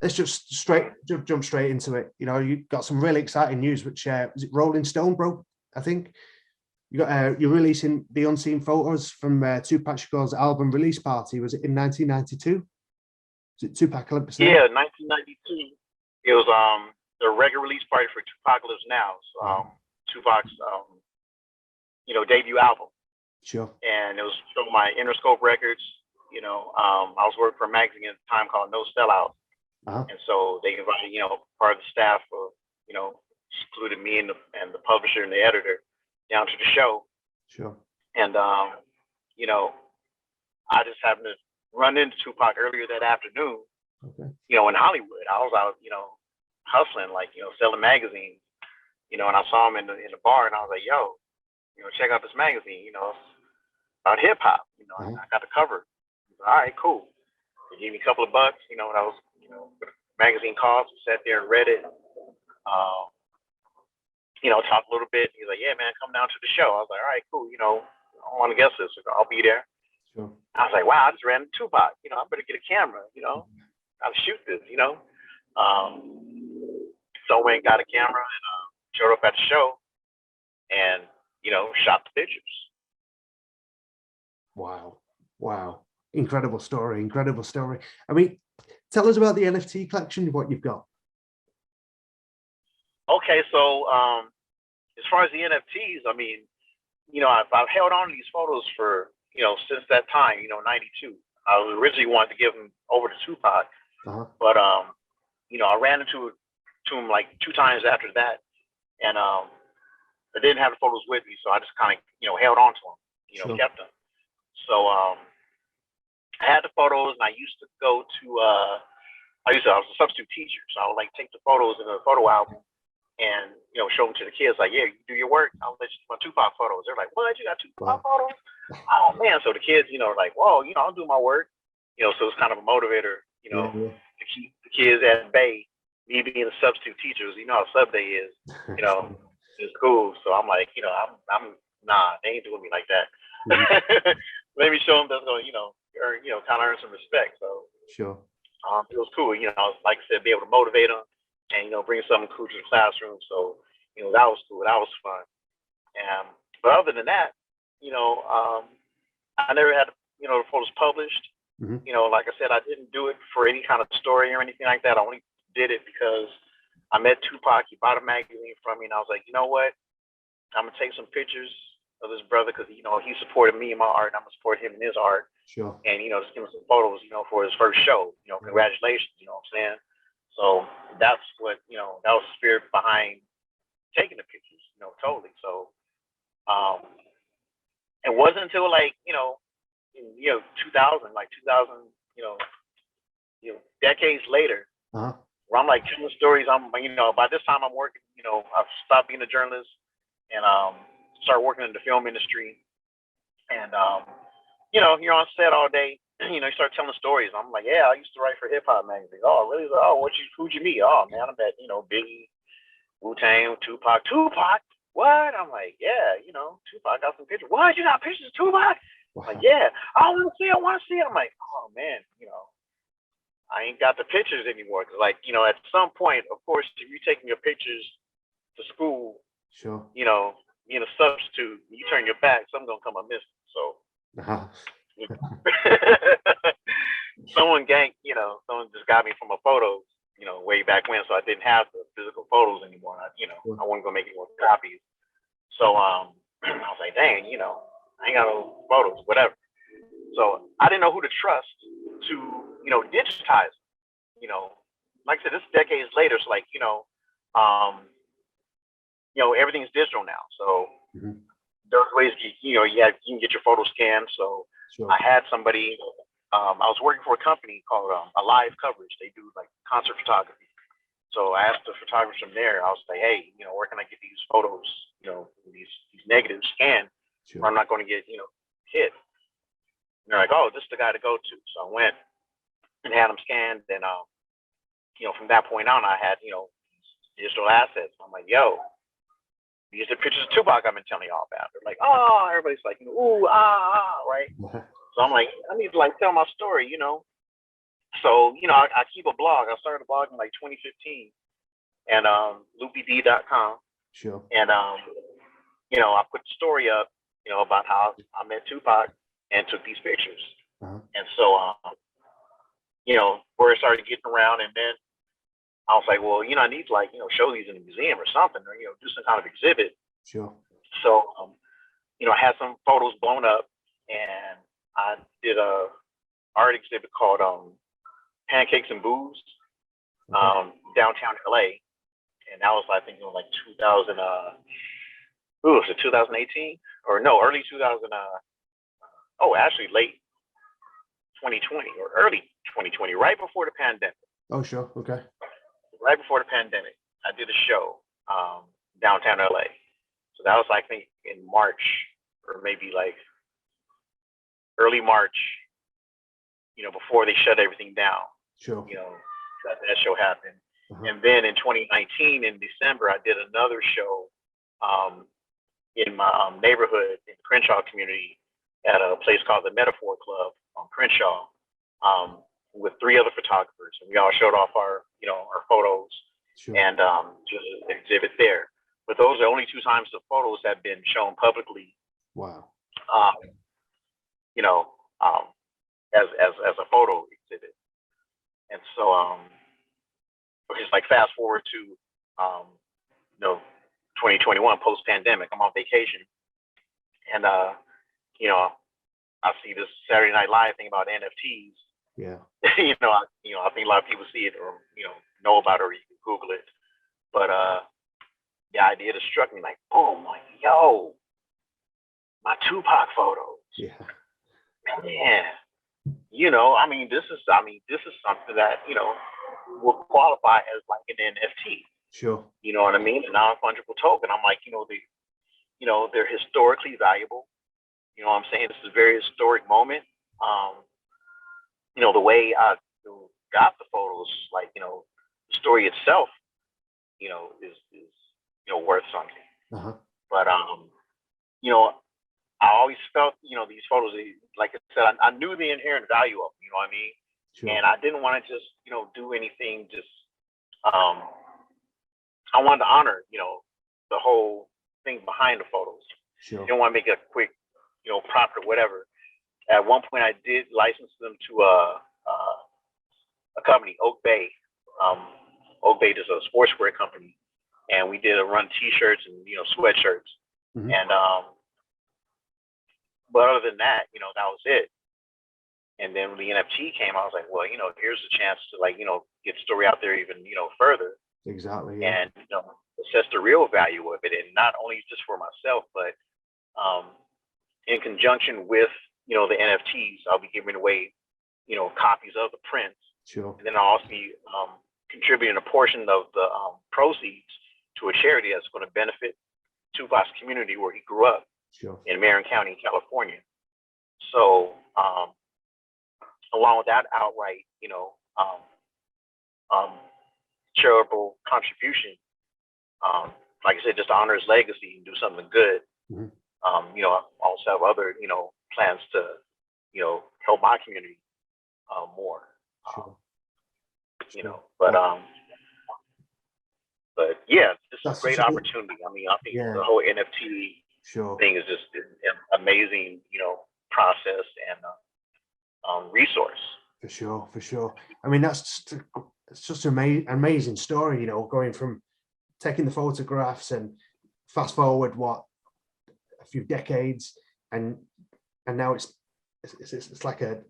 Let's just jump straight into it. You know, you got some really exciting news, which was it Rolling Stone, bro? I think you got you're releasing the unseen photos from Tupac Shakur's album release party. Was it in 1992? Was it Tupac Olympus Now? Yeah, 1992. It was the regular release party for Tupac Lives Now. So, Tupac's debut album. Sure. And it was from my Interscope Records. You know, I was working for a magazine at the time called No Sellout. And so they invited, part of the staff of, included me and the publisher and the editor down to the show. Sure. And, I just happened to run into Tupac earlier that afternoon, in Hollywood. I was out, hustling, selling magazines, and I saw him in the bar and I was like, yo, check out this magazine, about hip hop, I got the cover. All right, cool. They gave me a couple of bucks, that was, magazine cost. We sat there and read it. Talked a little bit. He's like, yeah, man, come down to the show. I was like, all right, cool. I don't want to guess this. I'll be there. Sure. I was like, wow, I just ran into Tupac. I better get a camera, I'll shoot this, So I went and got a camera and showed up at the show and, shot the pictures. Wow. Incredible story. I mean, tell us about the NFT collection, what you've got. Okay, so as far as the NFTs, I mean, I've held on to these photos for, since that time, 92. I originally wanted to give them over to Tupac, but, I ran into him like 2 times after that, and I didn't have the photos with me, so I just kind of, held on to them, kept them. So I had the photos, and I used to go to, I was a substitute teacher, so I would like take the photos in a photo album and, show them to the kids, like, yeah, you do your work, I'll let you my Tupac photos. They're like, what, you got Tupac photos? Oh man, so the kids, like, whoa, I'll do my work. So it's kind of a motivator, to keep the kids at bay, me being a substitute teacher, how sub day is, in school. So I'm like, I'm nah, they ain't doing me like that. Let me show them that's going, earn, kind of earn some respect. So sure. It was cool, like I said, be able to motivate them and, bring something cool to the classroom. So, that was cool. That was fun. But other than that, I never had, the photos published. Like I said, I didn't do it for any kind of story or anything like that. I only did it because I met Tupac. He bought a magazine from me, and I was like, you know what? I'm gonna take some pictures of this brother because he supported me in my art, and I'm gonna support him in his art. Sure. And just give him some photos, for his first show. Congratulations. You know what I'm saying? So that's what that was the spirit behind taking the pictures. Totally. So it wasn't until like in 2000, decades later, where I'm like telling stories. I'm by this time I'm working. I've stopped being a journalist and started working in the film industry. And you're on set all day. You start telling stories. I'm like, yeah, I used to write for Hip Hop magazine. Oh, really? Oh, who'd you meet? Oh man, I met Biggie, Wu-Tang, Tupac. Tupac? What? I'm like, yeah, Tupac got some pictures. What? You got pictures of Tupac? I'm like, yeah. I want to see it. I'm like, oh man, I ain't got the pictures anymore. Cause at some point, of course, if you're taking your pictures to school, sure, being a substitute, you turn your back, something's gonna come up missing. So someone just got me from a photo, way back when, so I didn't have the physical photos anymore. I wasn't gonna make any more copies. So I was like, dang, I ain't got no photos, whatever. So I didn't know who to trust to, digitize. Like I said, this is decades later. So everything's digital now. So there's ways you can get your photo scanned. So sure. I had somebody. I was working for a company called Alive Coverage. They do like concert photography. So I asked the photographers from there. I was like, hey, where can I get these photos? These negatives scanned. Sure. Where I'm not going to get hit. And they're like, oh, this is the guy to go to. So I went and had them scanned. And from that point on, I had digital assets. I'm like, yo, these are the pictures of Tupac I've been telling y'all about. They're like, oh, everybody's like, ooh, ah, right? So I'm like, I need to like tell my story, you know. So, you know, I keep a blog. I started a blog in like 2015 and loopyd.com. Sure. And you know, I put the story up, you know, about how I met Tupac and took these pictures. And so you know, word started getting around, and then I was like, well, you know, I need to like, you know, show these in a museum or something, or, you know, do some kind of exhibit. Sure. So you know, I had some photos blown up, and I did a art exhibit called Pancakes and Booze, downtown LA. And that was, I think, like 2000, was it 2018? Or no, early 2000, actually late 2020 or early 2020, right before the pandemic. Oh, sure. Okay. Right before the pandemic, I did a show downtown LA. So that was, I think, in March, or maybe like early March, you know, before they shut everything down. Sure. You know, that show happened. And then in 2019, in December, I did another show in my neighborhood in the Crenshaw community at a place called the Metaphor Club on Crenshaw with 3 other photographers. And we all showed off our, you know, our photos and just exhibit there. But those are only 2 times the photos have been shown publicly. Wow. You know, as a photo exhibit. And so just like fast forward to you know, 2021 post pandemic, I'm on vacation, and you know, I see this Saturday Night Live thing about NFTs. Yeah. you know, I think a lot of people see it or, you know about it, or you can Google it. But the idea just struck me like, boom, like, yo, my Tupac photos. Yeah. Man, you know, I mean, this is something that, you know, will qualify as like an NFT. Sure. You know what I mean? A non-fungible token. I'm like, you know, they're historically valuable. You know what I'm saying? This is a very historic moment. You know, the way I got the photos, like, you know, the story itself, you know, is you know, worth something. But you know, I always felt, you know, these photos, like I said, I knew the inherent value of them, you know what I mean? Sure. And I didn't want to just, you know, do anything just, I wanted to honor, you know, the whole thing behind the photos. Sure. I didn't want to make it a quick, you know, profit or whatever. At one point, I did license them to a company, Oak Bay. Oak Bay is a sportswear company, and we did a run T-shirts and, you know, sweatshirts. And but other than that, you know, that was it. And then when the NFT came, I was like, well, you know, here's a chance to, like, you know, get the story out there even, you know, further. Exactly. Yeah. And, you know, assess the real value of it, and not only just for myself, but in conjunction with, you know, the NFTs, I'll be giving away, you know, copies of the prints. Sure. And then I'll also be contributing a portion of the proceeds to a charity that's going to benefit Tupac's community where he grew up. Sure. In Marin County, California. So, along with that outright, you know, charitable contribution, like I said, just to honor his legacy and do something good. You know, I also have other, you know, plans to, you know, help my community more. Sure. You know, but yeah, this is a great opportunity. I mean, I think the whole NFT thing is just an amazing, you know, process and resource. For sure. I mean, it's just an amazing story, you know, going from taking the photographs and fast forward a few decades, and now it's like a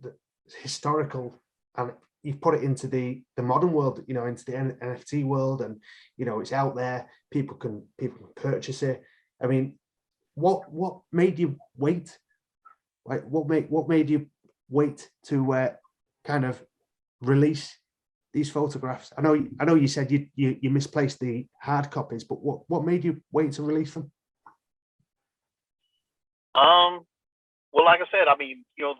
historical, and you've put it into the modern world, you know, into the NFT world, and, you know, it's out there. People can purchase it. I mean, what made you wait? Like, what made you wait to kind of release these photographs? I know you said you misplaced the hard copies, but what made you wait to release them? Well, like I said, I mean, you know,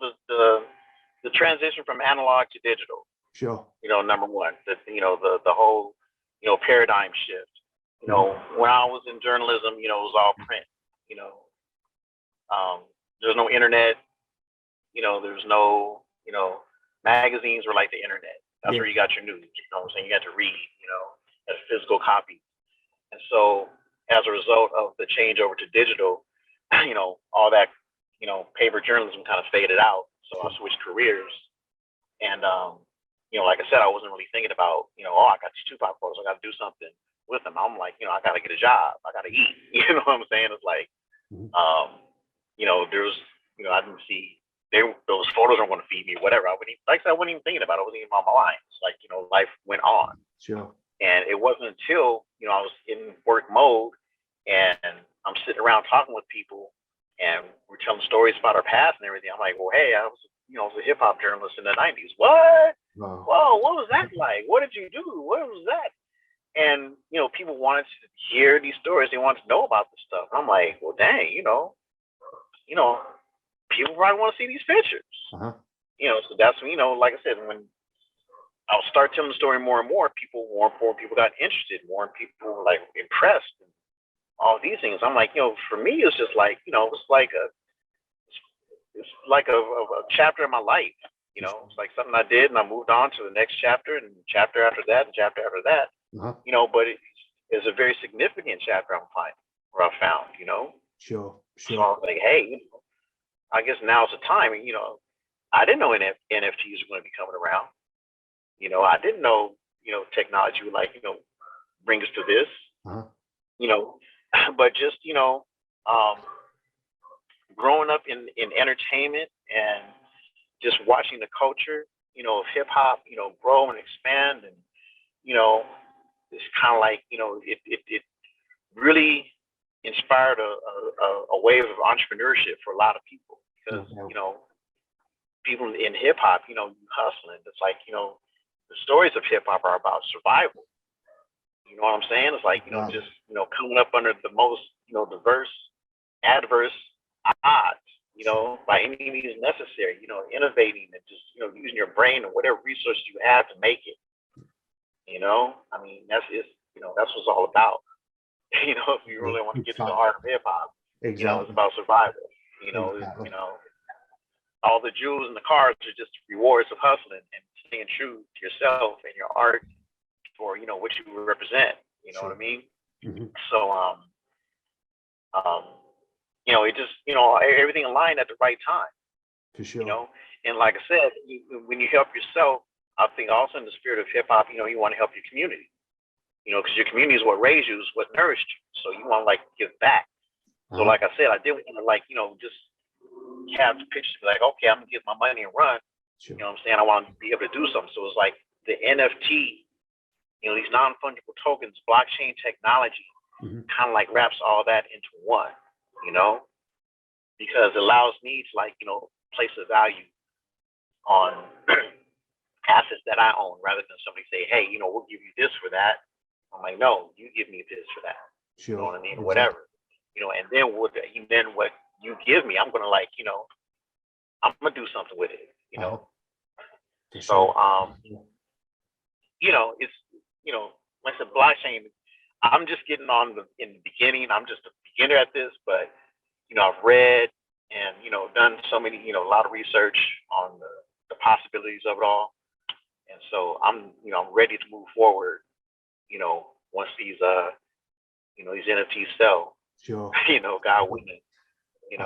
the transition from analog to digital. Sure. You know, number one, you know, the whole, you know, paradigm shift. You know, when I was in journalism, you know, it was all print. You know, there's no internet. there's no, magazines were like the internet. That's Yeah. where you got your news. You know what I'm saying? You had to read, as physical copy. And so as a result of the change over to digital, all that, paper journalism kind of faded out. So I switched careers. And, like I said, I wasn't really thinking about, I got these Tupac photos. I got to do something with them. I'm like, I got to get a job. I got to eat. You know what I'm saying? It's like, there's, I didn't see, those photos aren't going to feed me, whatever. I wouldn't even, like I said, I wasn't even thinking about it. I wasn't even on my mind. It's like, life went on. Sure. And it wasn't until, I was in work mode and I'm sitting around talking with people and we're telling stories about our past and everything. I'm like, well, hey, I was a hip hop journalist in the 90s. What? Wow. Whoa, what was that like? What did you do? What was that? And, people wanted to hear these stories. They wanted to know about this stuff. I'm like, well, dang, people probably want to see these pictures. Uh-huh. So that's, like I said, when I'll start telling the story more and more people got interested, more people were like impressed, and all these things. I'm like, for me, it's just like, it's like a chapter in my life. It's like something I did, and I moved on to the next chapter, and chapter after that, and chapter after that. Uh-huh. But it's a very significant chapter I found. Sure. So I was like, hey, I guess now's the time. And, I didn't know NFTs were going to be coming around. I didn't know, technology would bring us to this. Uh-huh. But just, growing up in entertainment and just watching the culture, of hip hop, grow and expand, and it's kind of like, it really inspired a wave of entrepreneurship for a lot of people because people in hip hop, hustling. It's like, the stories of hip hop are about survival. You know what I'm saying? It's like, just, coming up under the most, diverse, adverse odds, by any means necessary, innovating and just, using your brain and whatever resources you have to make it. I mean, that's what it's all about. If you really want to get to the heart of hip hop, it's about survival. All the jewels and the cars are just rewards of hustling and staying true to yourself and your art for, what you represent. You know what I mean? Mm-hmm. So, it just, everything aligned at the right time. For sure. And like I said, when you help yourself, I think also in the spirit of hip hop, you want to help your community. Because your community is what raised you, is what nourished you. So you want to give back. So like I said, I didn't want to just have the pictures be like, okay, I'm gonna get my money and run. Sure. You know what I'm saying? I want to be able to do something. So it's like the NFT, these non-fungible tokens, blockchain technology, kind of like wraps all that into one, because it allows me to place a value on assets that I own rather than somebody say, hey, we'll give you this for that. I'm like, no, you give me this for that. Sure. You know what I mean? Exactly. Whatever. And then what you give me, I'm gonna I'm gonna do something with it. So it's like I said, blockchain. I'm just getting on in the beginning. I'm just a beginner at this, but I've read and done so many a lot of research on the possibilities of it all, and so I'm ready to move forward. Once these these NFTs sell. Sure. God willing, and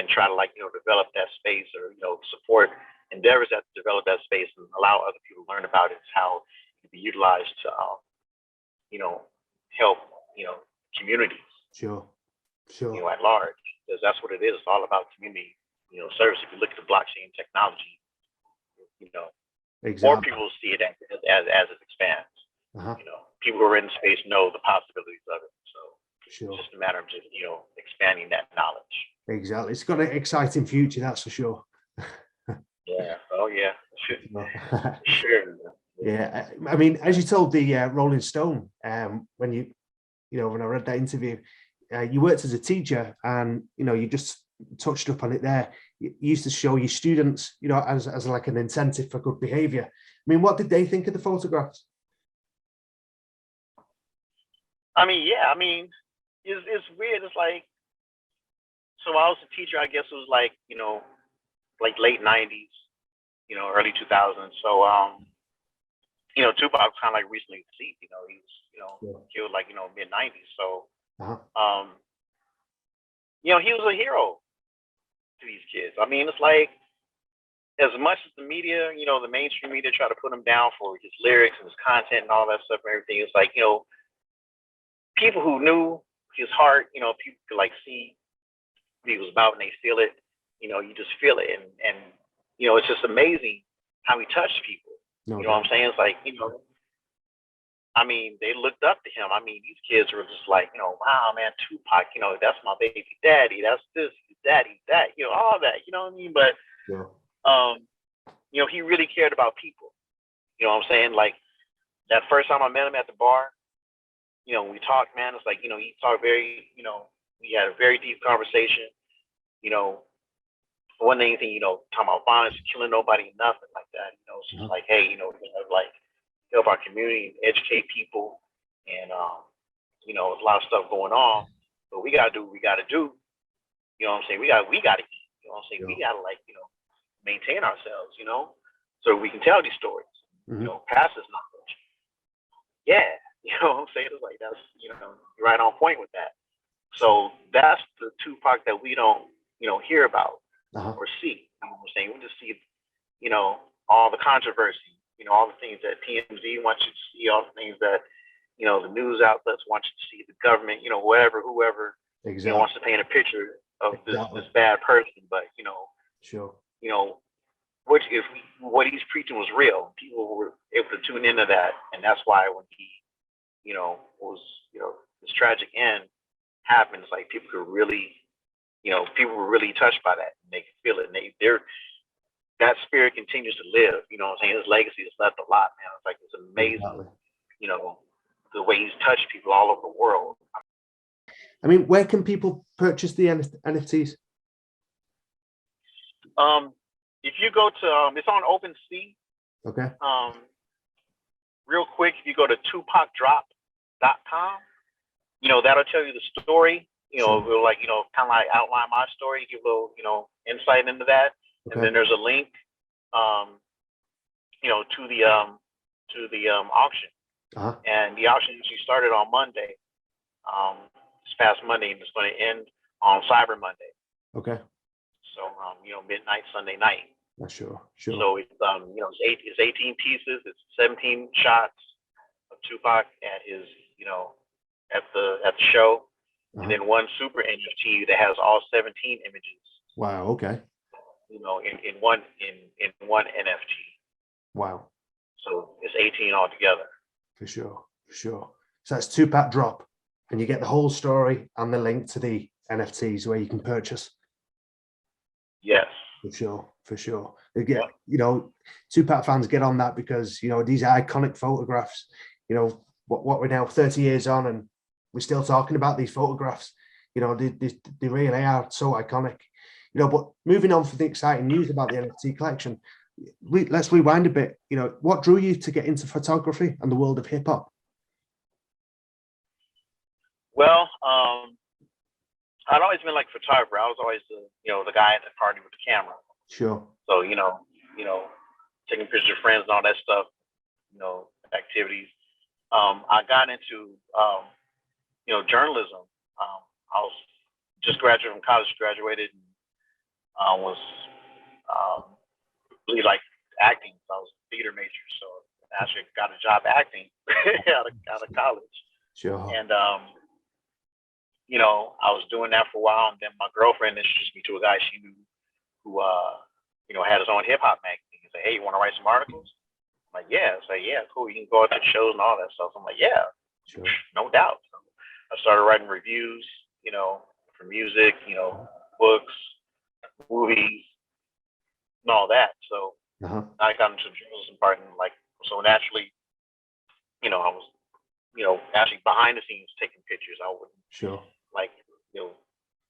try to develop that space or support endeavors that develop that space and allow other people to learn about it. How it can be utilized to help communities. Sure. At large, because that's what it is. It's all about community service. If you look at the blockchain technology, exactly. more people see it as it expands. People who are in the space know the possibilities of it. So it's just a matter of just expanding that knowledge. Exactly. It's got an exciting future, that's for sure. Yeah. Oh yeah. Sure. Yeah. I mean, as you told the Rolling Stone, when when I read that interview, you worked as a teacher, and you just touched up on it there. You used to show your students, as like an incentive for good behavior. I mean, what did they think of the photographs? I mean, yeah. I mean, it's weird. It's like So I was a teacher. I guess it was like like late '90s, early 2000s. So Tupac was kind of like recently deceased. He was Yeah. killed like mid '90s. So Uh-huh. he was a hero to these kids. I mean, it's like as much as the media, the mainstream media try to put him down for his lyrics and his content and all that stuff and everything, it's like, people who knew his heart, people could like see what he was about and they feel it, you just feel it. And it's just amazing how he touched people. No You know what I'm saying? It's like, I mean, they looked up to him. I mean, these kids were just like, wow, man, Tupac, that's my baby daddy. That's this, he's that, all that, you know what I mean? But, Yeah. he really cared about people. You know what I'm saying? Like that first time I met him at the bar, we talked, man, it's like, he talked very, we had a very deep conversation, wasn't anything, talking about violence, killing nobody, nothing like that. It's just like, hey, we're gonna like help our community, educate people, and there's a lot of stuff going on, but we gotta do what we gotta do. You know what I'm saying? We gotta eat. You know what I'm saying? We gotta like, maintain ourselves, so we can tell these stories, pass this knowledge. Yeah, you know what I'm saying? It's like that's you're right on point with that. So that's the Tupac that we don't, hear about or see. You know what I'm saying? We just see, all the controversy, all the things that TMZ wants you to see, all the things that, the news outlets want you to see, the government, whoever, Exactly. wants to paint a picture of this bad person. But, Sure. What he's preaching was real. People were able to tune into that. And that's why when he, was, this tragic end happened, it's like people could really, people were really touched by that and they could feel it. And that spirit continues to live. You know what I'm saying? His legacy has left a lot, man. It's like, it's amazing, the way he's touched people all over the world. I mean, where can people purchase the NFTs? If you go to, it's on OpenSea. Okay. Real quick, if you go to TupacDrop.com, that'll tell you the story. It'll like, kind of like outline my story, give a little, insight into that. Okay. And then there's a link, to the auction. Uh-huh. And the auction actually started on Monday, this past Monday, and it's going to end on Cyber Monday. Okay. So, midnight Sunday night. Sure. So it's it's 18 pieces. It's 17 shots of Tupac at his, at the show, and then one super NFT that has all 17 images. Wow. Okay. In one NFT. Wow. So it's 18 altogether. For sure. So that's Tupac Drop, and you get the whole story and the link to the NFTs where you can purchase. Yes. For sure. They get, Tupac fans get on that because, these iconic photographs, what we're now 30 years on and we're still talking about these photographs, they really are so iconic, but moving on for the exciting news about the NFT collection, let's rewind a bit. What drew you to get into photography and the world of hip hop? Well, I'd always been like photographer. I was always the guy at the party with the camera. Sure. So, taking pictures of friends and all that stuff, activities. I got into, journalism. I was just graduated from college, graduated, and was really like acting. So I was a theater major, so I actually got a job acting out of college. Sure. And, I was doing that for a while, and then my girlfriend introduced me to a guy she knew who, had his own hip hop magazine. He said, "Hey, you want to write some articles?" I'm like, "Yeah." So yeah, cool. You can go out to the shows and all that stuff. I'm like, "Yeah, sure, no doubt." So I started writing reviews, for music, books, movies, and all that. So I got into the journalism part, and so naturally, I was, actually behind the scenes taking pictures. I wouldn't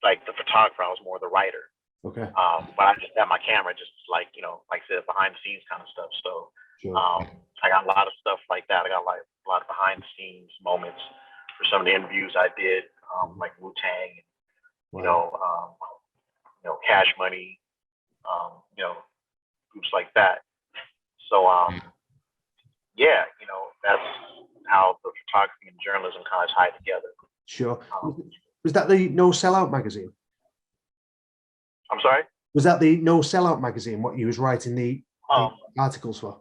like the photographer. I was more the writer. Okay. But I just had my camera, just like I said, behind the scenes kind of stuff. So I got a lot of stuff like that. I got like a lot of behind the scenes moments for some of the interviews I did, like Wu-Tang, Cash Money, groups like that. So yeah, that's how the photography and journalism kind of tie together. Sure. Was that the No Sellout magazine? I'm sorry? Was that the No Sellout magazine, what you was writing the articles for?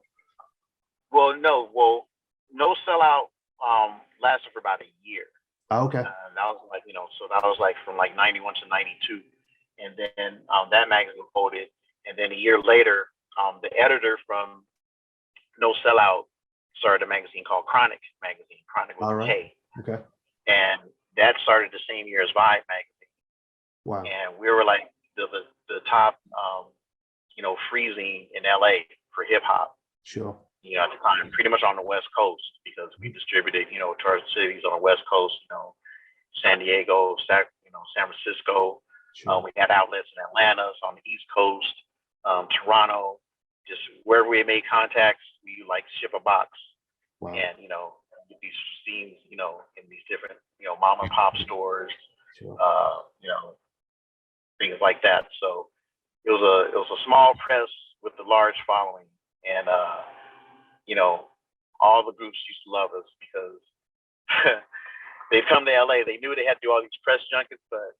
Well, no. Well, No Sellout lasted for about a year. Oh, okay. That was like, so that was like from like 91 to 92. And then that magazine folded. And then a year later, the editor from No Sellout started a magazine called Chronic magazine. Chronic with a K. Okay. And that started the same year as Vibe magazine. Wow. And we were like the top, freezing in LA for hip hop. Sure. At the time, pretty much on the West Coast, because we distributed, to our cities on the West Coast, San Diego, San Francisco. Sure. We had outlets in Atlanta, so on the East Coast, Toronto, just wherever we made contacts, we like ship a box. Wow. And, get these scenes, in these different, mom and pop stores, Sure. Things like that. So it was a small press with a large following, and all the groups used to love us because they'd come to LA. They knew they had to do all these press junkets, but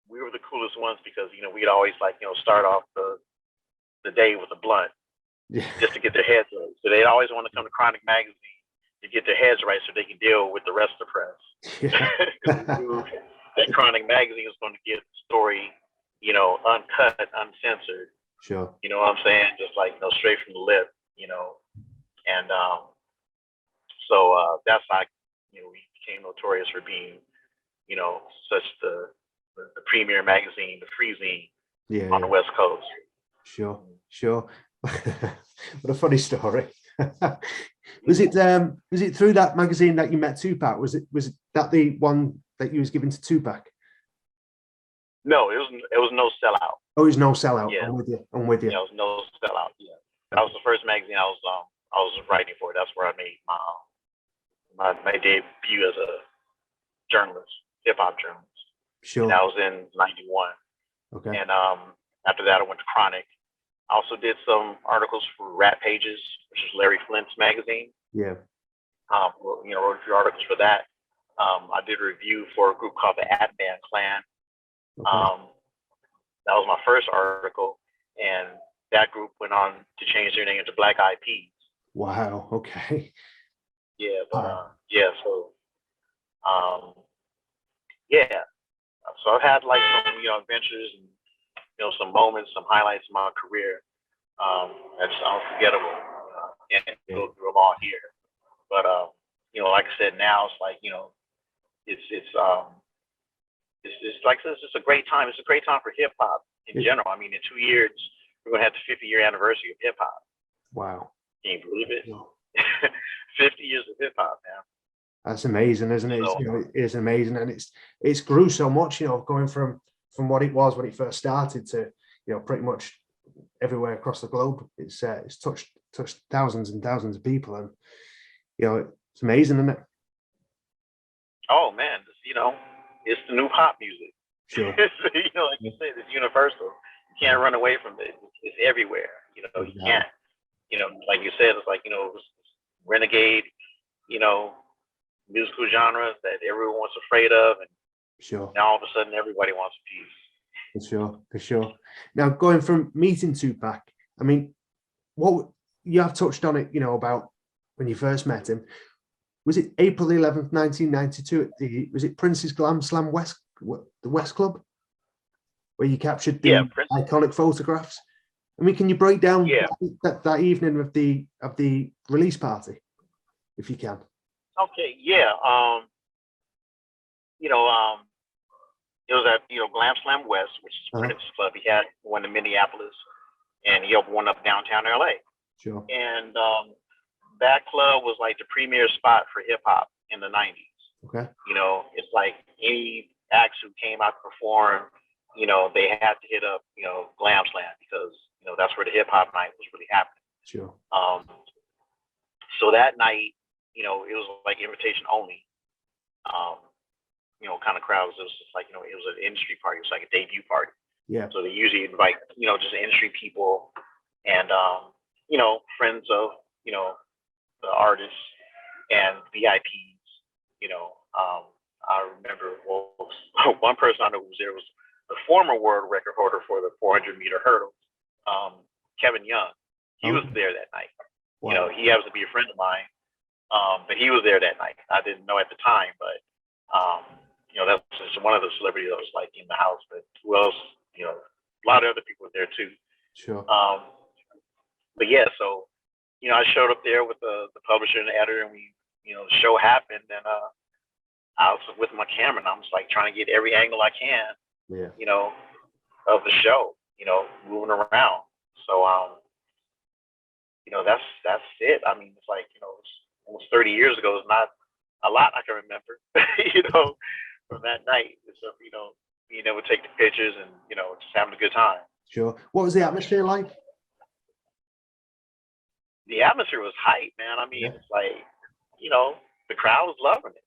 we were the coolest ones because we'd always start off the day with a blunt, just to get their heads right. So they'd always want to come to Chronic magazine to get their heads right so they can deal with the rest of the press. That Chronic magazine is going to get the story, uncut, uncensored. Sure. You know what I'm saying? Just like straight from the lip, and so that's how we became notorious for being, such the premier magazine, the freezing on the West Coast. Sure. What a funny story. Was it through that magazine that you met Tupac? Was that the one that you was given to Tupac? No, it was No Sellout. Oh, it was No Sellout. Yeah. I'm with you. Yeah, it was No Sellout. Yeah, that was the first magazine I was writing for. That's where I made my debut as a journalist, hip hop journalist. Sure. And that was in '91. Okay. And after that, I went to Chronic. I also did some articles for Rap Pages, which is Larry Flint's magazine. Yeah. Wrote a few articles for that. I did a review for a group called the Atman Clan. Okay. That was my first article, and that group went on to change their name to Black Eyed Peas. Wow. Okay. Yeah, but yeah, so yeah. So I've had like some adventures and some moments, some highlights in my career. That's unforgettable. And go through them all here. But like I said, now it's like it's like it's just a great time. It's a great time for hip hop in general. I mean, in 2 years we're gonna have the 50-year anniversary of hip hop. Wow. Can you believe it? No. 50 years of hip hop now. That's amazing, isn't it? So, it's amazing, and it's grew so much. Going from what it was when it first started to pretty much everywhere across the globe. It's touched thousands and thousands of people, and it's amazing, isn't it? Oh man, it's the new pop music. Sure. Like you said, it's universal. You can't run away from it. It's everywhere. You can't. Like you said, it's like renegade. Musical genres that everyone's afraid of, and sure. Now all of a sudden everybody wants a piece. For sure. Now, going from meeting Tupac, I mean, what you have touched on it, about when you first met him. Was it April 11th, 1992 was it Prince's Glam Slam the West Club, where you captured the iconic photographs? I mean, can you break down that evening of the release party, if you can? Okay, yeah. It was at Glam Slam West, which is Prince's club. He had one in Minneapolis, and he opened one up downtown LA. Sure. And that club was like the premier spot for hip hop in the '90s. Okay. It's like any acts who came out to perform, they had to hit up, Glam Slam because that's where the hip hop night was really happening. Sure. So that night, it was like invitation only. Kind of crowds. It was just like, it was an industry party. It was like a debut party. Yeah. So they usually invite, just industry people and, friends of, the artists and VIPs, I remember one person I know who was there was the former world record holder for the 400-meter hurdle, Kevin Young. He was there that night. Wow. He happens to be a friend of mine, but he was there that night. I didn't know at the time, but that's just one of the celebrities that was like in the house. But who else? A lot of other people were there too. Sure. But yeah, so I showed up there with the publisher and the editor, and we, the show happened, and I was with my camera, and I'm just like trying to get every angle I can, Yeah. of the show, moving around. So that's it. I mean, it's like, it's almost 30 years ago. It's not a lot I can remember, from that night. So, being able to take the pictures and, just having a good time. Sure. What was the atmosphere like? The atmosphere was hype, man. I mean, It's like, the crowd was loving it.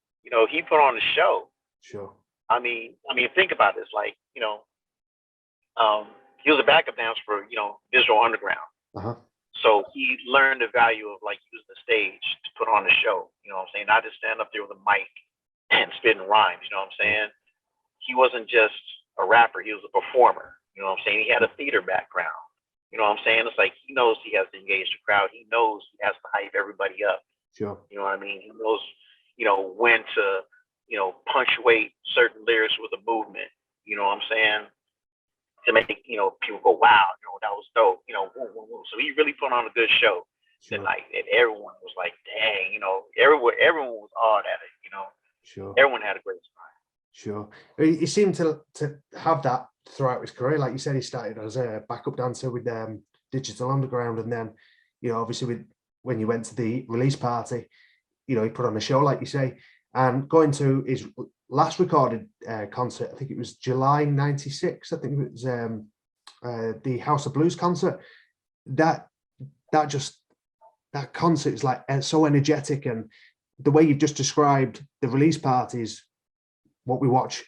He put on the show. Sure. I mean, think about this. Like, he was a backup dancer for, Digital Underground. Uh-huh. So he learned the value of like using the stage to put on the show. You know what I'm saying? Not just stand up there with a mic and spitting rhymes. You know what I'm saying? He wasn't just a rapper. He was a performer. You know what I'm saying? He had a theater background. You know what I'm saying? It's like he knows he has to engage the crowd. He knows he has to hype everybody up. Sure. You know what I mean? He knows, when to, punctuate certain lyrics with a movement. You know what I'm saying? To make, people go, wow, that was dope. Woo, woo, woo. So he really put on a good show tonight. And everyone was like, dang, everyone was awed at it, Sure. Everyone had a great time. Sure. He seemed to have that throughout his career. Like you said, he started as a backup dancer with Digital Underground, and then, obviously when you went to the release party, he put on a show, like you say, and going to his last recorded concert, I think it was July '96. I think it was the House of Blues concert. That concert is like so energetic, and the way you've just described the release parties, what we watch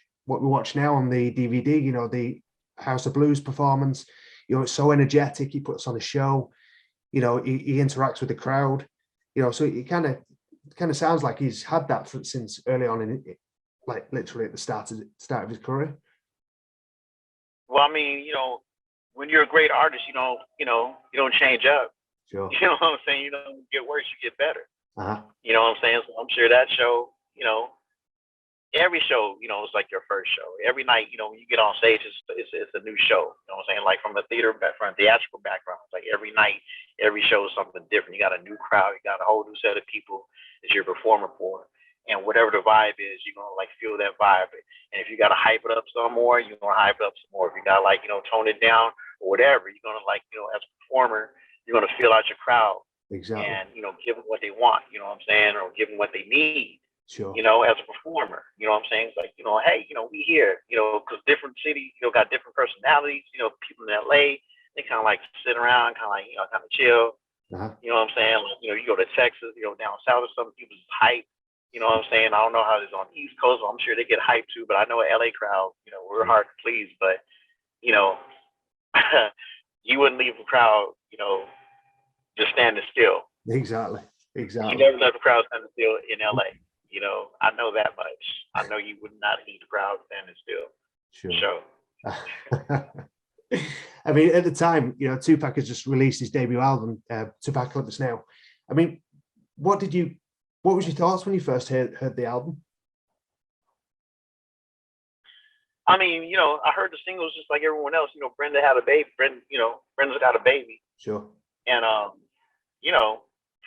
now on the DVD, the House of Blues performance, it's so energetic. He puts on a show, he interacts with the crowd, so it kind of sounds like he's had that since early on in it, like literally at the start of his career. Well, I mean, when you're a great artist, you don't change up. Sure. You know what I'm saying? You don't get worse, you get better. Uh-huh. You know what I'm saying? So I'm sure that show, every show, it's like your first show. Every night, when you get on stage, it's a new show. You know what I'm saying? Like from a theatrical background, it's like every night, every show is something different. You got a new crowd, you got a whole new set of people that you're performing for. And whatever the vibe is, you're gonna like feel that vibe. And if you gotta hype it up some more, you're gonna hype it up some more. If you gotta tone it down or whatever, you're gonna as a performer, you're gonna feel out your crowd. Exactly. And give them what they want, you know what I'm saying, or give them what they need. Sure. As a performer, you know what I'm saying? It's like, hey, we here, because different cities, got different personalities. People in LA, they kind of like sit around, kind of chill. Uh-huh. You know what I'm saying? Like, you go to Texas, down south or something, people just hype. You know what I'm saying? I don't know how it is on the East Coast. I'm sure they get hyped too, but I know an LA crowd, we're hard to please. But, you wouldn't leave the crowd, just standing still. Exactly. You never let the crowd stand still in LA. I know that much. I know you would not leave the crowd standing still. Sure. I mean, at the time, Tupac has just released his debut album, Tupac Now. I mean, what was your thoughts when you first heard the album? I mean, I heard the singles just like everyone else. Brenda had a baby. Brenda's got a baby. Sure. And for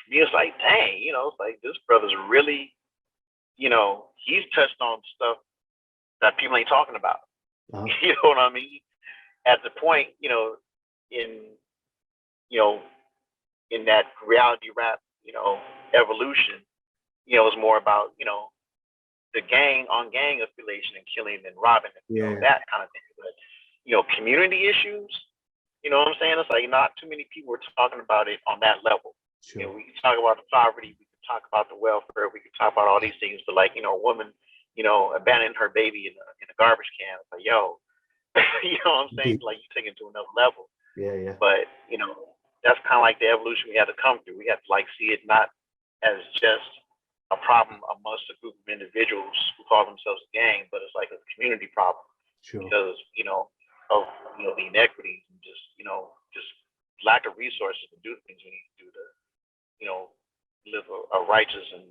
me, it's like, dang, it's like this brother's really, he's touched on stuff that people ain't talking about. Uh-huh. You know what I mean? At the point, in that reality rap, evolution, it's more about, the gang affiliation and killing and robbing and that kind of thing. But, community issues, you know what I'm saying? It's like not too many people are talking about it on that level. Sure. We can talk about the poverty, we can talk about the welfare, we can talk about all these things, but like, a woman, abandoning her baby in a garbage can. It's like, yo, You know what I'm saying? Indeed. Like you take it to another level. Yeah, yeah, But that's kind of like the evolution we had to come through. We had to like see it not as just a problem amongst a group of individuals who call themselves a gang, but it's like a community problem sure. because of the inequities and just lack of resources to do the things we need to do to you know live a righteous and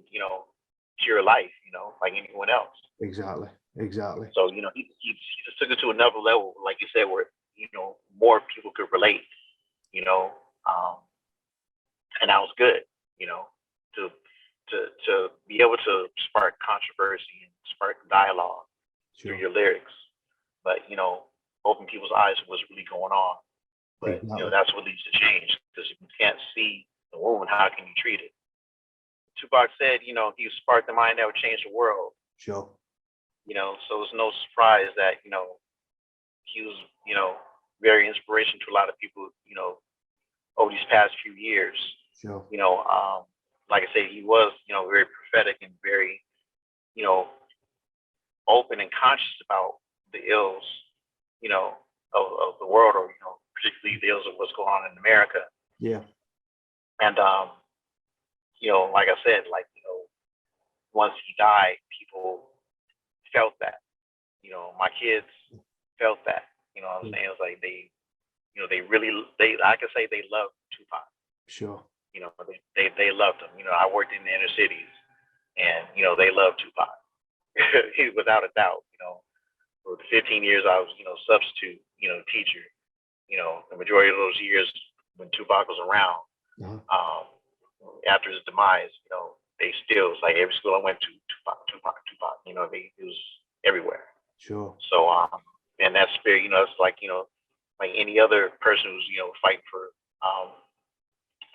pure life, like anyone else. Exactly, exactly. So he just took it to another level, like you said, where more people could relate, you know, um, and that was good, to to be able to spark controversy and spark dialogue through Sure. your lyrics, but open people's eyes to what's really going on. But Exactly. that's what leads to change, because if you can't see the wound, how can you treat it? Tupac said, he sparked the mind that would change the world. Sure. So it's no surprise that he was very inspirational to a lot of people over these past few years. Sure. Like I said, he was very prophetic and very open and conscious about the ills of the world, or particularly the ills of what's going on in America. Yeah. And like I said, once he died, people felt that. My kids felt that. What I'm saying? It's like they I can say they love Tupac. Sure. They loved him. I worked in the inner cities, and they loved Tupac. Without a doubt. For the 15 years I was substitute teacher. The majority of those years when Tupac was around, Uh-huh. after his demise, they still, it's like every school I went to, Tupac. It was everywhere. Sure. So and that spirit, it's like like any other person who's fighting for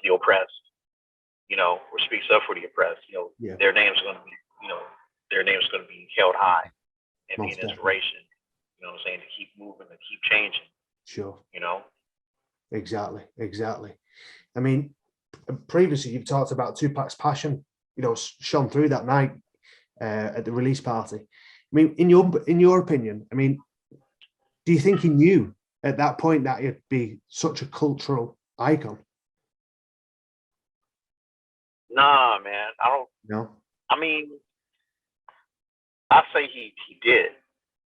the oppressed, or speaks up for the oppressed. Yeah. Their names are going to be their names going to be held high and Most be an inspiration. What I'm saying, to keep moving, to keep changing. Sure. Exactly. Exactly. I mean, previously you've talked about Tupac's passion, shone through that night at the release party. I mean, in your opinion, I mean, do you think he knew at that point that he'd be such a cultural icon? Nah, man, I don't. No. I mean, I say he did.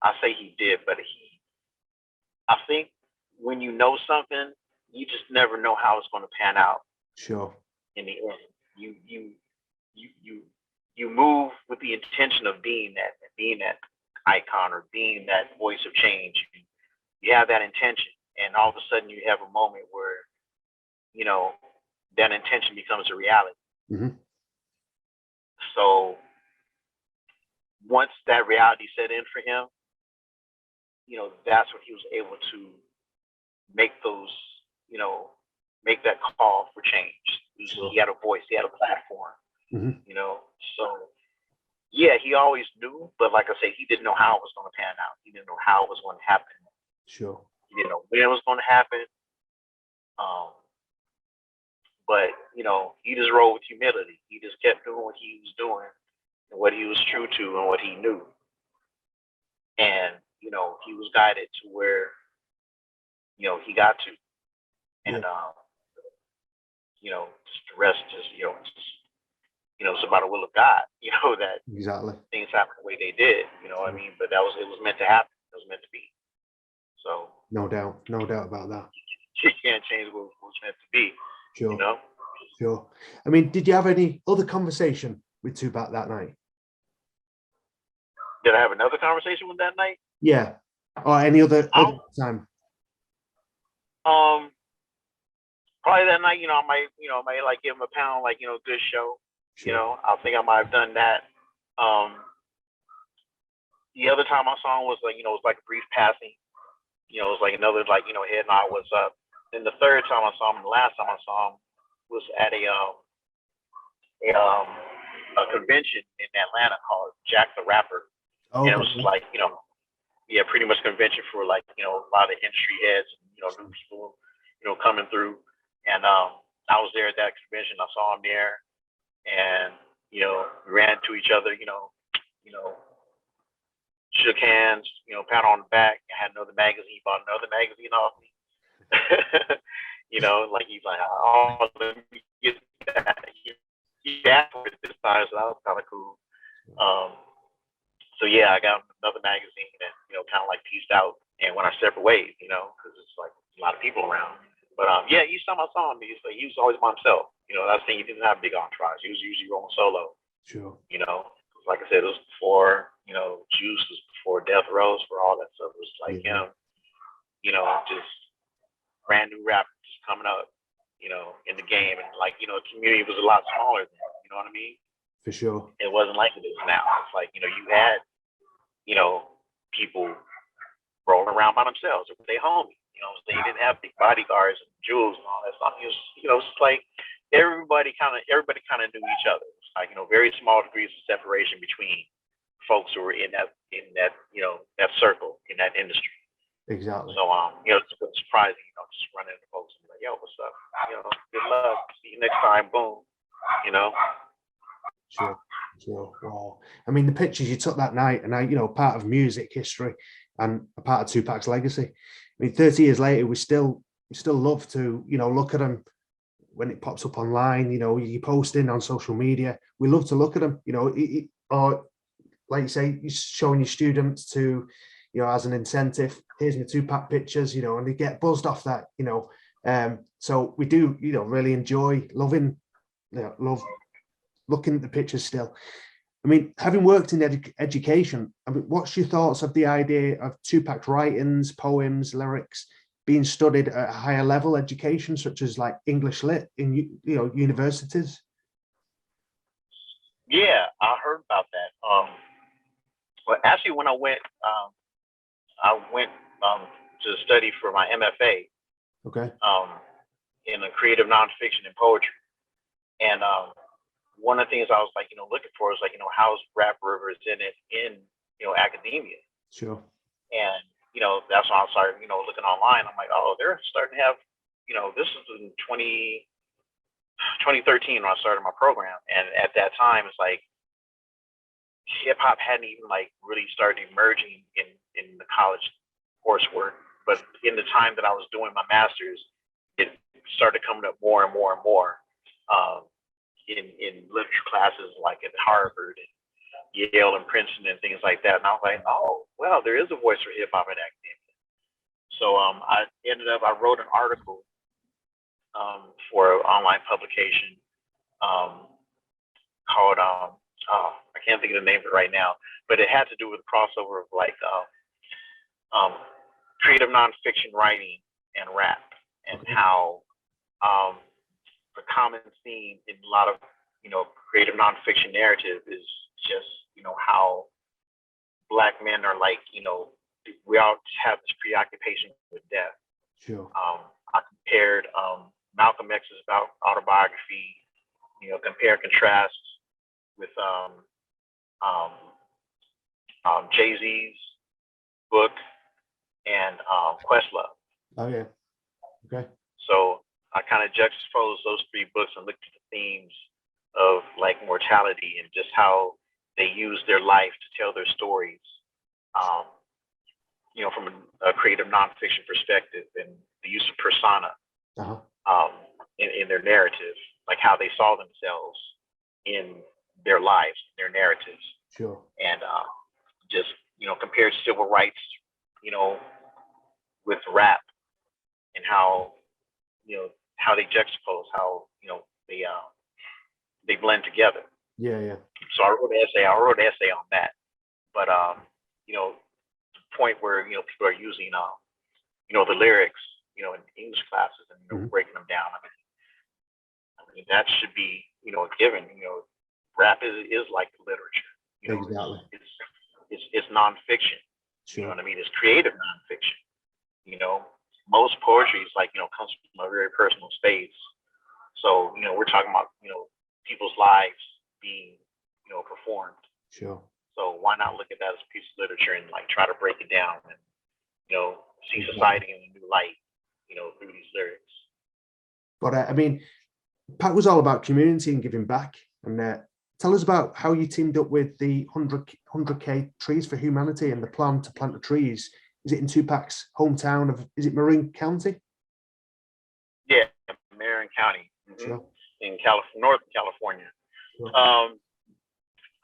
I say he did, but I think when you know something, you just never know how it's going to pan out. Sure. In the end, you move with the intention of being that icon, or being that voice of change. You have that intention, and all of a sudden you have a moment where that intention becomes a reality. Mm-hmm. So once that reality set in for him, that's when he was able to make those, make that call for change. Sure. He had a voice, he had a platform, Mm-hmm. So yeah, he always knew, but like I say, he didn't know how it was going to pan out. He didn't know how it was going to happen. Sure. He didn't know when it was going to happen. But he just rolled with humility. He just kept doing what he was doing and what he was true to and what he knew. And he was guided to where he got to. And just the rest it's about the will of God, that Exactly. things happen the way they did, what I mean? But it was meant to happen. It was meant to be. So No doubt about that. you can't change what was meant to be. Sure. Sure. I mean, did you have any other conversation with Tupac that night? Did I have another conversation with that night? Yeah. Or any other time? Probably that night, I might like give him a pound, like, good show. Sure. I think I might have done that. The other time I saw him was like, it was like a brief passing. It was like another, like, head nod, what's up. Then the third time I saw him, the last time I saw him was at a convention in Atlanta called Jack the Rapper. Oh, and it was like, pretty much convention for like, a lot of industry heads, new people, coming through. And I was there at that convention. I saw him there, and we ran into each other, shook hands, pat on the back. I had another magazine. He bought another magazine off me. Like he's like, oh, let me get that. He asked for it this time, so that was kind of cool. So yeah, I got another magazine and kind of like pieced out and went our separate ways, because it's like a lot of people around. But yeah, each time I saw him, he was always by himself. That's the thing. He didn't have a big entourage. He was usually rolling solo. Sure. Like I said, it was before Juice, was before Death Row, for all that stuff. It was like him, just brand new rapper just coming up, in the game, and like the community was a lot smaller then. You know what I mean? For sure. It wasn't like it is now. It's like you had people rolling around by themselves with their homies. They didn't have big bodyguards and jewels and all that stuff. It was, it's like everybody kind of knew each other. It's like very small degrees of separation between folks who were in that that circle, in that industry. Exactly. So it's surprising, just running into folks and be like, yo, what's up? Good luck. See you next time. Boom. Sure. Wow. I mean, the pictures you took that night, and part of music history and a part of Tupac's legacy. I mean, 30 years later, we still love to, look at them when it pops up online. You posting on social media. We love to look at them. Or like you say, you're showing your students to, as an incentive. Here's my Tupac pictures, and they get buzzed off that. So we do, really enjoy love looking at the pictures still. I mean, having worked in education, I mean, what's your thoughts of the idea of Tupac's writings, poems, lyrics being studied at a higher level education, such as like English lit in universities? Yeah, I heard about that. Well, actually, when I went to study for my MFA. Okay. In a creative nonfiction and poetry, and one of the things I was like, looking for is like, how's rap represented in, academia? Sure. And, that's when I started, looking online. I'm like, oh, they're starting to have, this is in 2013 when I started my program. And at that time, it's like hip hop hadn't even like really started emerging in the college coursework. But in the time that I was doing my master's, it started coming up more and more and more. In literature classes like at Harvard and Yale and Princeton and things like that. And I was like, oh, well, there is a voice for hip hop in academia. So I wrote an article for an online publication called, I can't think of the name of it right now, but it had to do with the crossover of like creative nonfiction writing and rap, and how the common theme in a lot of creative nonfiction narrative is just how Black men are like we all have this preoccupation with death. Sure. I compared Malcolm X's autobiography, compare and contrast with Jay-Z's book and Questlove. Oh yeah. Okay. So I kind of juxtaposed those three books and looked at the themes of like mortality and just how they use their life to tell their stories, from a creative nonfiction perspective, and the use of persona in their narrative, like how they saw themselves in their lives, their narratives. Sure. And just compared civil rights, with rap, and how how they juxtapose, how they blend together. Yeah. So I wrote an essay on that. But the point where people are using the lyrics in English classes and breaking them down. I mean that should be a given. Rap is like literature. Exactly. It's nonfiction. Sure. You know what I mean? It's creative nonfiction. Most poetry is like comes from a very personal space. So we're talking about people's lives being performed. Sure. So why not look at that as a piece of literature and like try to break it down and see society in a new light through these lyrics. But I mean, Pat was all about community and giving back, and Tell us about how you teamed up with the 100K Trees for Humanity and the plan to plant the trees. Is it in Tupac's hometown of, is it Marin County? Yeah, Marin County, Sure. in Northern California. Sure. I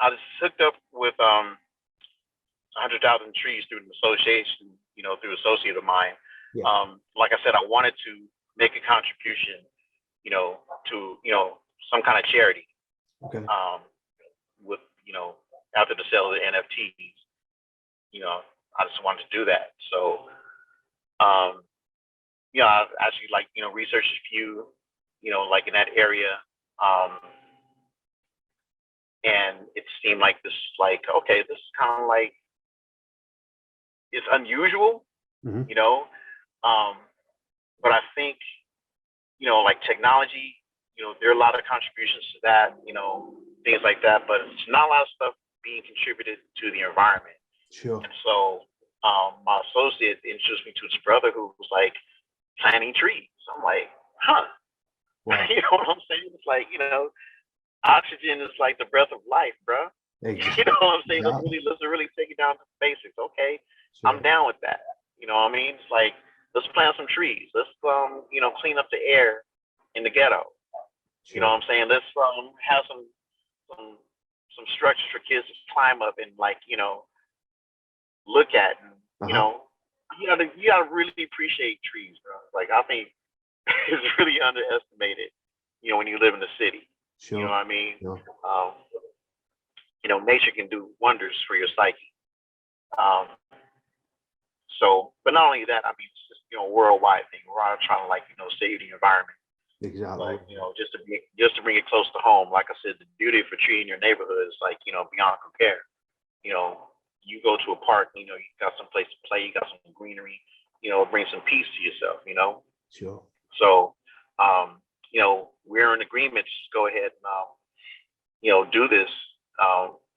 was hooked up with 100,000 trees through an association, through an associate of mine. Yeah. Like I said, I wanted to make a contribution, to some kind of charity. Okay. With after the sale of the NFTs, I just wanted to do that. So, I've actually researched a few, like in that area, and it seemed like this, okay, this is kind of like, it's unusual, Mm-hmm. but I think, like technology, there are a lot of contributions to that, things like that, but it's not a lot of stuff being contributed to the environment. Sure. And so my associate introduced me to his brother who was like planting trees. I'm like, huh. Wow. You know what I'm saying? It's like, oxygen is like the breath of life, bro. Exactly. You know what I'm saying? Let's really take it down to the basics. Okay. Sure. I'm down with that. You know what I mean? It's like, let's plant some trees. Let's clean up the air in the ghetto. Sure. You know what I'm saying? Let's have some structures for kids to climb up and look at, and you gotta really appreciate trees, bro. Like, I think it's really underestimated, when you live in the city. Sure. You know what I mean? Sure. Nature can do wonders for your psyche. But not only that, I mean, it's just a worldwide thing. We're all trying to save the environment. Exactly. But just to bring it close to home, like I said, the beauty of a tree in your neighborhood is beyond compare. You go to a park, you got some place to play, you got some greenery, bring some peace to yourself. Sure. So, we're in agreement to just go ahead and do this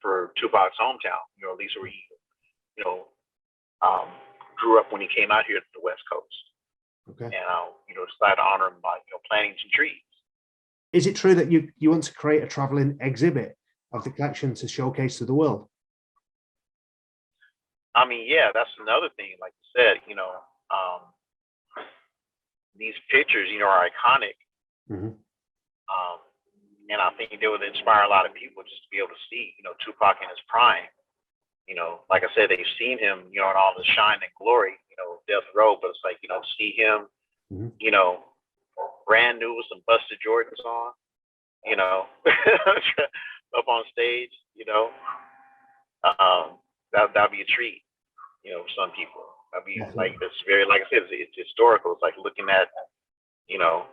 for Tupac's hometown. At least where he grew up when he came out here to the West Coast. Okay. And decided to honor him by planting some trees. Is it true that you want to create a traveling exhibit of the collection to showcase to the world? I mean, yeah, that's another thing. Like you said, these pictures, are iconic. Mm-hmm. And I think they would inspire a lot of people just to be able to see, Tupac in his prime. Like I said, they've seen him, in all the shine and glory, death row, but it's like, see him, Mm-hmm. Brand new with some busted Jordans on, up on stage, that'd be a treat, for some people. That'd be like, it's very, like I said, it's historical. It's like looking at a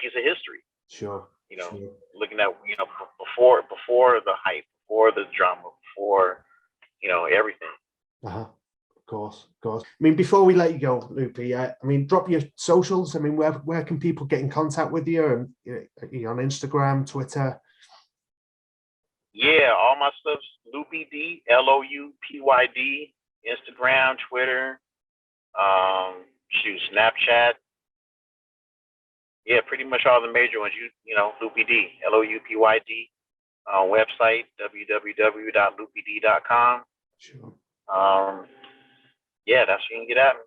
piece of history. Sure. Sure. Looking at, before the hype, before the drama, before, everything. Of course. I mean, before we let you go, Loupy, I mean, drop your socials. I mean, where can people get in contact with you? And you on Instagram, Twitter? Yeah, all my stuff's Loupy D, Loupyd, Instagram, Twitter, Snapchat. Yeah, pretty much all the major ones. Loupy D, Loupyd. Website www.loupyd.com. Sure. Yeah, that's where you can get at me.